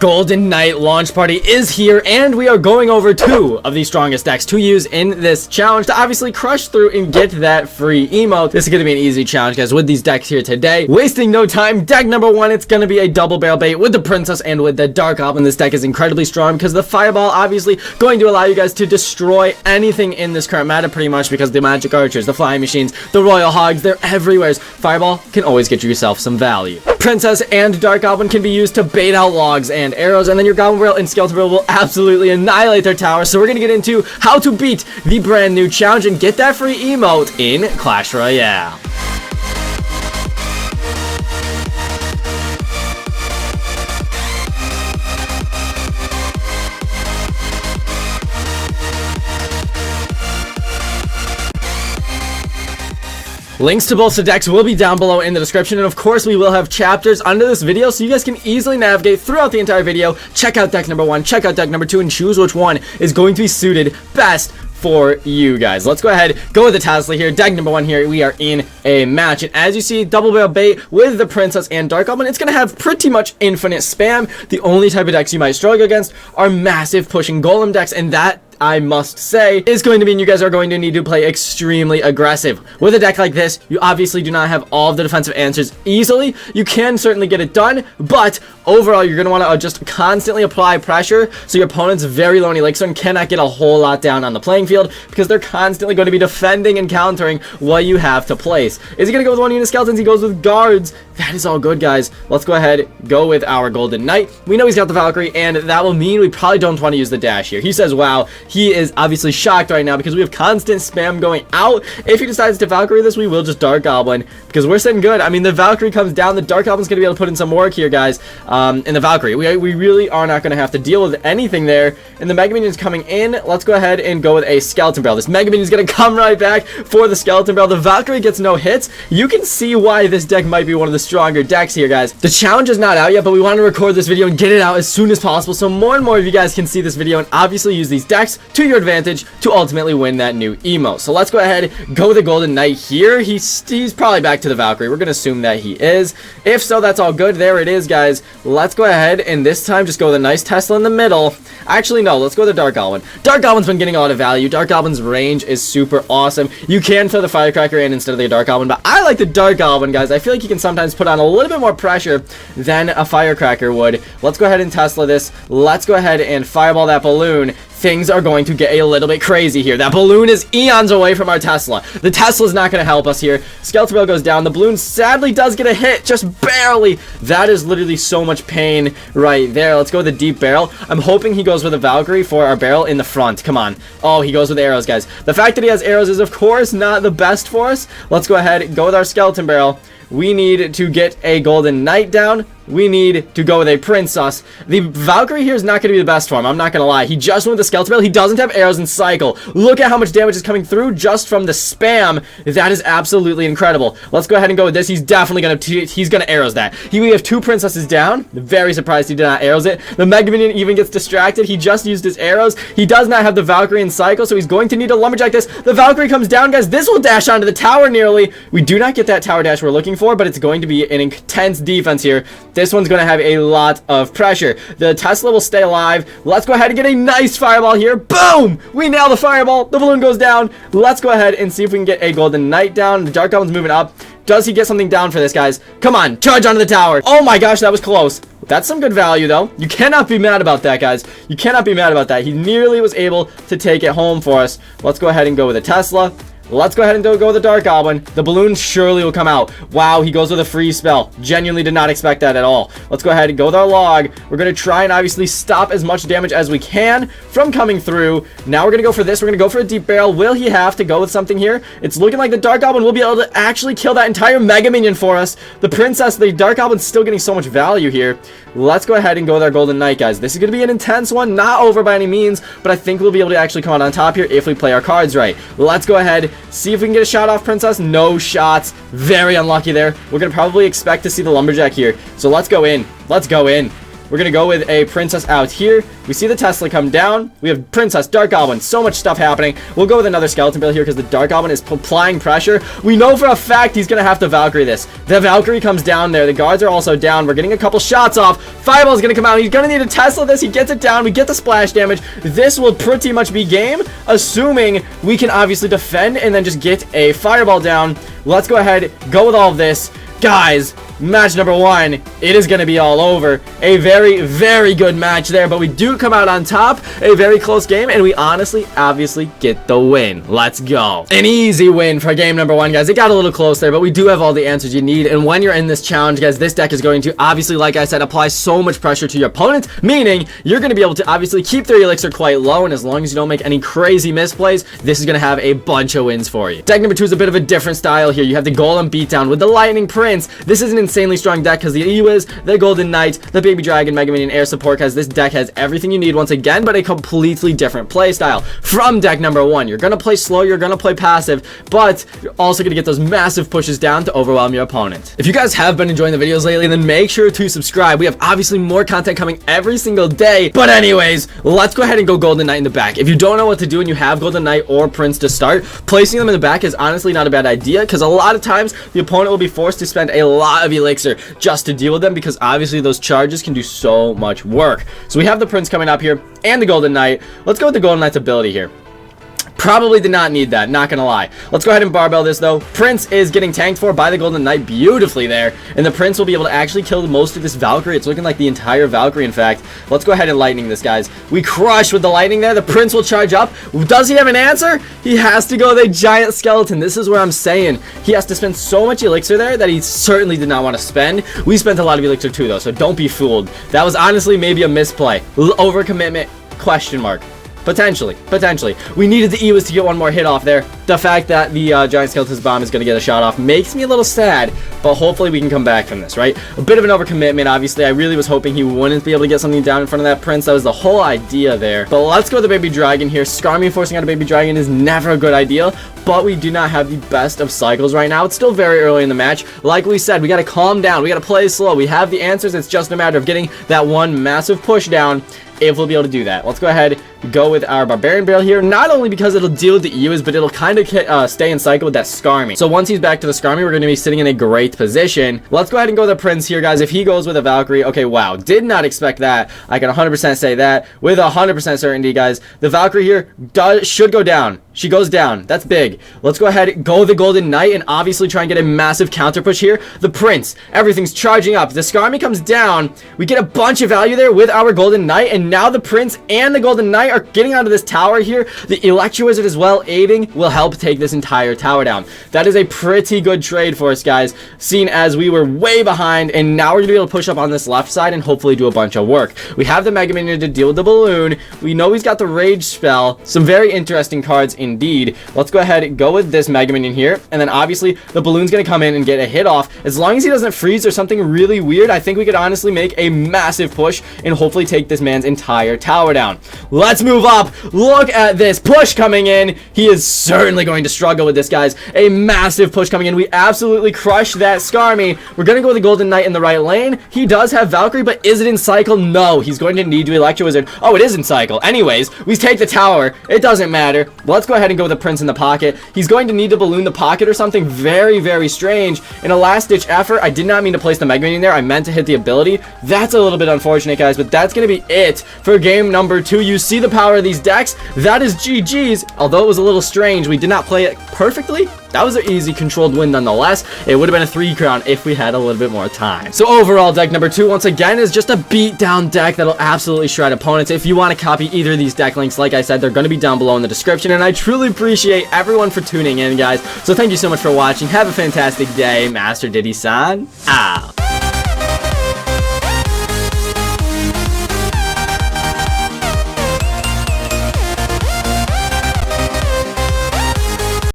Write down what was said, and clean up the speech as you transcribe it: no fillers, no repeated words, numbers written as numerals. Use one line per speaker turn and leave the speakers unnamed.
Golden Knight launch party is here, and we are going over 2 of the strongest decks to use in this challenge to obviously crush through and get that free emote. This is going to be an easy challenge, guys, with these decks here today. Wasting no time, deck number 1, it's going to be a double barrel bait with the Princess and with the Dark Goblin. This deck is incredibly strong because the Fireball obviously going to allow you guys to destroy anything in this current meta pretty much, because the Magic Archers, the Flying Machines, the Royal Hogs, they're everywhere. Fireball can always get yourself some value. Princess and Dark Goblin can be used to bait out logs and arrows, and then your Goblin Barrel and Skeleton Barrel will absolutely annihilate their tower. So we're going to get into how to beat the brand new challenge and get that free emote in Clash Royale. Links to both the decks will be down below in the description, and of course we will have chapters under this video so you guys can easily navigate throughout the entire video. Check out deck number 1, check out deck number 2, and choose which one is going to be suited best for you guys. Let's go ahead, go with the Tesla here. Deck number 1 here, we are in a match, and as you see, double barrel bait with the Princess and Dark Goblin. It's going to have pretty much infinite spam. The only type of decks you might struggle against are massive pushing Golem decks, and that, I must say, is going to mean you guys are going to need to play extremely aggressive. With a deck like this, you obviously do not have all of the defensive answers easily. You can certainly get it done, but overall, you're going to want to just constantly apply pressure so your opponent's very low on elixir and cannot get a whole lot down on the playing field, because they're constantly going to be defending and countering what you have to place. Is he going to go with 1 unit skeletons? He goes with guards. That is all good, guys. Let's go ahead, go with our Golden Knight. We know he's got the Valkyrie, and that will mean we probably don't want to use the dash here. He says, wow, he is obviously shocked right now because we have constant spam going out. If he decides to Valkyrie this, we will just Dark Goblin, because we're sitting good. I mean, the Valkyrie comes down. The Dark Goblin's going to be able to put in some work here, guys. In the Valkyrie, we really are not going to have to deal with anything there. And the Mega Minion's coming in. Let's go ahead and go with a Skeleton Barrel. This Mega Minion's going to come right back for the Skeleton Barrel. The Valkyrie gets no hits. You can see why this deck might be one of the stronger decks here, guys. The challenge is not out yet, but we want to record this video and get it out as soon as possible so more and more of you guys can see this video and obviously use these decks to your advantage to ultimately win that new emote. So let's go ahead, go with the Golden Knight here. He's probably back to the Valkyrie. We're going to assume that he is. If so, that's all good. There it is, guys. Let's go ahead and this time just go with a nice Tesla in the middle. Actually, no, let's go with the Dark Goblin. Dark Goblin's been getting a lot of value. Dark Goblin's range is super awesome. You can throw the Firecracker in instead of the Dark Goblin, but I like the Dark Goblin, guys. I feel like he can sometimes put on a little bit more pressure than a Firecracker would. Let's go ahead and Tesla this. Let's go ahead and Fireball that balloon. Things are going to get a little bit crazy here. That balloon is eons away from our Tesla. The Tesla's not going to help us here. Skeleton Barrel goes down. The balloon sadly does get a hit, just barely. That is literally so much pain right there. Let's go with the deep barrel. I'm hoping he goes with a Valkyrie for our barrel in the front. Come on. Oh, he goes with arrows, guys. The fact that he has arrows is, of course, not the best for us. Let's go ahead and go with our Skeleton Barrel. We need to get a Golden Knight down. We need to go with a Princess. The Valkyrie here is not going to be the best for him. I'm not going to lie. He just went with the Skeleton Barrel. He doesn't have arrows in cycle. Look at how much damage is coming through just from the spam. That is absolutely incredible. Let's go ahead and go with this. He's definitely going to arrows that. We have 2 princesses down. Very surprised he did not arrows it. The Mega Minion even gets distracted. He just used his arrows. He does not have the Valkyrie in cycle, so he's going to need to lumberjack this. The Valkyrie comes down, guys. This will dash onto the tower nearly. We do not get that tower dash we're looking for, but it's going to be an intense defense here. This one's going to have a lot of pressure. The Tesla will stay alive. Let's go ahead and get a nice Fireball here. Boom! We nail the Fireball. The balloon goes down. Let's go ahead and see if we can get a Golden Knight down. The Dark Goblin's moving up. Does he get something down for this, guys? Come on, charge onto the tower. Oh my gosh, that was close. That's some good value, though. You cannot be mad about that, guys. You cannot be mad about that. He nearly was able to take it home for us. Let's go ahead and go with a Tesla. Let's go ahead and go with the Dark Goblin. The balloon surely will come out. Wow, he goes with a free spell. Genuinely did not expect that at all. Let's go ahead and go with our log. We're going to try and obviously stop as much damage as we can from coming through. Now we're going to go for this. We're going to go for a deep barrel. Will he have to go with something here? It's looking like the Dark Goblin will be able to actually kill that entire Mega Minion for us. The Princess, the Dark Goblin's still getting so much value here. Let's go ahead and go with our Golden Knight, guys. This is going to be an intense one. Not over by any means, but I think we'll be able to actually come out on top here if we play our cards right. Let's go ahead, see if we can get a shot off Princess. No shots. Very unlucky there. We're going to probably expect to see the Lumberjack here. So let's go in. Let's go in. We're going to go with a Princess out here. We see the Tesla come down. We have Princess, Dark Goblin, so much stuff happening. We'll go with another Skeleton Build here because the Dark Goblin is applying pressure. We know for a fact he's going to have to Valkyrie this. The Valkyrie comes down there. The guards are also down. We're getting a couple shots off. Fireball is going to come out. He's going to need a Tesla this. He gets it down. We get the splash damage. This will pretty much be game, assuming we can obviously defend and then just get a Fireball down. Let's go ahead, go with all of this. Guys, match number 1, it is going to be all over. A very, very good match there, but we do come out on top. A very close game, and we honestly, obviously get the win. Let's go. An easy win for game number 1, guys. It got a little close there, but we do have all the answers you need, and when you're in this challenge, guys, this deck is going to, obviously, like I said, apply so much pressure to your opponent, meaning you're going to be able to, obviously, keep their elixir quite low, and as long as you don't make any crazy misplays, this is going to have a bunch of wins for you. Deck number 2 is a bit of a different style here. You have the Golem Beatdown with the Lightning Prince. This is an insanely strong deck because the Ewiz, the Golden Knight, the Baby Dragon, Mega Minion, Air Support, because this deck has everything you need once again, but a completely different play style from deck number 1. You're going to play slow, you're going to play passive, but you're also going to get those massive pushes down to overwhelm your opponent. If you guys have been enjoying the videos lately, then make sure to subscribe. We have obviously more content coming every single day, but anyways, let's go ahead and go Golden Knight in the back. If you don't know what to do and you have Golden Knight or Prince to start, placing them in the back is honestly not a bad idea because a lot of times the opponent will be forced to spend a lot of elixir just to deal with them because obviously those charges can do so much work. So we have the Prince coming up here and the Golden Knight. Let's go with the Golden Knight's ability here. Probably did not need that, not gonna lie. Let's go ahead and barbell this though. Prince is getting tanked for by the Golden Knight beautifully there, and the Prince will be able to actually kill most of this Valkyrie. It's looking like the entire Valkyrie, in fact. Let's go ahead and lightning this, guys. We crush with the lightning there. The Prince will charge up. Does he have an answer? He has to go with a giant skeleton. This is where I'm saying he has to spend so much elixir there that he certainly did not want to spend. We spent a lot of elixir too though, so don't be fooled. That was honestly maybe a misplay. Overcommitment, question mark. Potentially. We needed the Ewiz to get one more hit off there. The fact that the Giant Skeleton's Bomb is going to get a shot off makes me a little sad, but hopefully we can come back from this, right? A bit of an overcommitment, obviously. I really was hoping he wouldn't be able to get something down in front of that Prince. That was the whole idea there. But let's go with the Baby Dragon here. Skarmy forcing out a Baby Dragon is never a good idea, but we do not have the best of cycles right now. It's still very early in the match. Like we said, we got to calm down. We got to play slow. We have the answers. It's just a matter of getting that one massive push down if we'll be able to do that. Let's go ahead, go with our Barbarian Barrel here, not only because it'll deal with the Ewiz, but it'll kind of stay in cycle with that Skarmy. So once he's back to the Skarmy, we're going to be sitting in a great position. Let's go ahead and go with the Prince here, guys. If he goes with a Valkyrie, okay, wow, did not expect that. I can 100% say that with 100% certainty, guys. The Valkyrie here should go down. She goes down. That's big. Let's go ahead, go with the Golden Knight, and obviously try and get a massive counter push here. The Prince, everything's charging up. The Skarmy comes down. We get a bunch of value there with our Golden Knight, and now the Prince and the Golden Knight are getting onto this tower here. The Electro Wizard as well aiding will help take this entire tower down. That is a pretty good trade for us, guys, seeing as we were way behind, and now we're going to be able to push up on this left side and hopefully do a bunch of work. We have the Mega Minion to deal with the balloon. We know he's got the Rage spell. Some very interesting cards indeed. Let's go ahead and go with this Mega Minion here, and then obviously the balloon's going to come in and get a hit off. As long as he doesn't freeze or something really weird, I think we could honestly make a massive push and hopefully take this man's entire tower down. Let's move up. Look at this push coming in. He is certainly going to struggle with this, guys. A massive push coming in. We absolutely crushed that Skarmy. We're going to go with the Golden Knight in the right lane. He does have Valkyrie, but is it in cycle? No. He's going to need to Electro Wizard. Oh, it is in cycle. Anyways, we take the tower. It doesn't matter. Let's go ahead and go with the Prince in the pocket. He's going to need to balloon the pocket or something very, very strange. In a last-ditch effort, I did not mean to place the Mega Minion there. I meant to hit the ability. That's a little bit unfortunate, guys, but that's going to be it for game number 2. You see the power of these decks. That is GG's. Although it was a little strange, we did not play it perfectly. That was an easy controlled win nonetheless. It would have been a 3 crown if we had a little bit more time. So overall, deck number 2, once again, is just a beatdown deck that'll absolutely shred opponents. If you want to copy either of these deck links, like I said, they're going to be down below in the description. And I truly appreciate everyone for tuning in, guys. So thank you so much for watching. Have a fantastic day. Master Diddy-san, out.